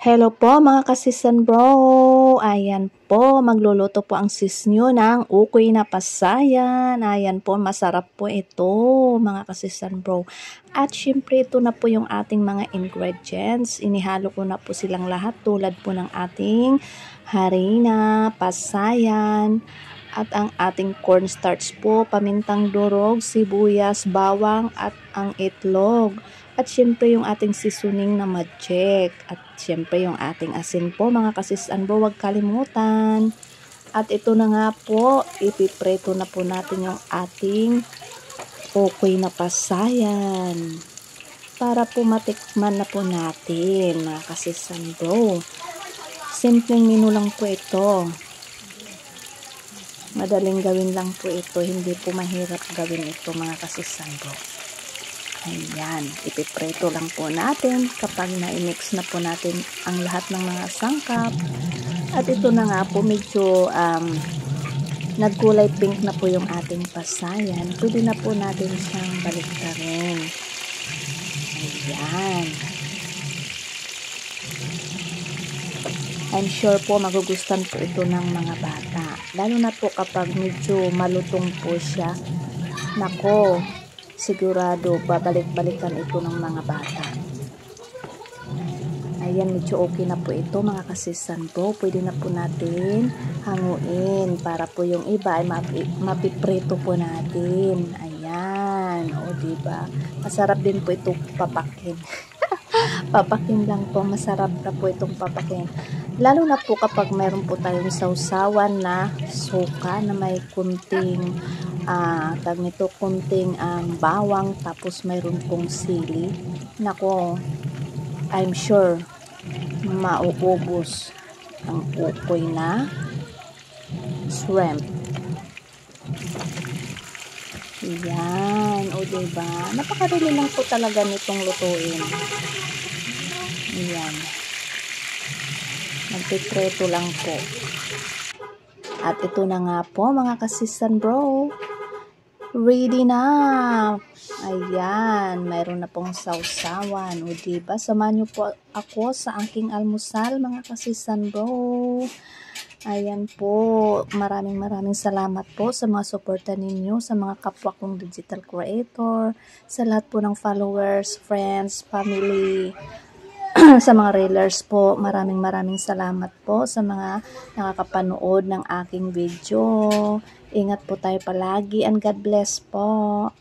Hello po mga kasisan bro! Ayan po, magluluto po ang sis nyo ng ukoy na pasayan. Ayan po, masarap po ito mga kasisan bro. At syempre ito na po yung ating mga ingredients. Inihalo ko na po silang lahat tulad po ng ating harina, pasayan, at ang ating cornstarch po, pamintang durog, sibuyas, bawang, at ang itlog. At syempre yung ating seasoning na magic. At syempre yung ating asin po mga kasisan bro, huwag kalimutan. At ito na nga po, ipipreto na po natin yung ating ukoy na pasayan. Para po matikman na po natin mga kasisan bro. Simpleng menu lang po ito. Madaling gawin lang po ito, hindi po mahirap gawin ito mga kasisan bro. Ayan, ipipreto lang po natin kapag na-mix na po natin ang lahat ng mga sangkap. At ito na nga po, medyo nagkulay pink na po yung ating pasayan. Pwede na po natin siyang baliktarin. Ayan. I'm sure po magugustuhan po ito ng mga bata. Lalo na po kapag medyo malutong po siya. Nako, sigurado babalik-balikan ito ng mga bata. Ayan, medyo okay na po ito mga kasisan bro. Pwede na po natin hanguin para po yung iba ay mapiprito po natin. Ayan, o diba? Masarap din po ito papakin. Papakin lang po, masarap na po itong papakin. Lalo na po kapag mayroon po tayong sausawan na suka na may kunting kunting bawang, tapos mayroon pong sili. Nako, I'm sure mauubos ang ukoy na shrimp. Yan, o diba? Napakadali lang po talaga nitong lutuin. Yan. Magpipreto lang po. At ito na nga po mga kasisan bro. Ready na. Ayan, mayroon na pong sausawan. O diba? Samahan niyo po ako sa aking almusal mga kasisan bro. Ayan po, maraming salamat po sa mga suporta ninyo, sa mga kapwa kong digital creator, sa lahat po ng followers, friends, family, sa mga railers po. Maraming salamat po sa mga nakakapanood ng aking video. Ingat po tayo palagi and God bless po.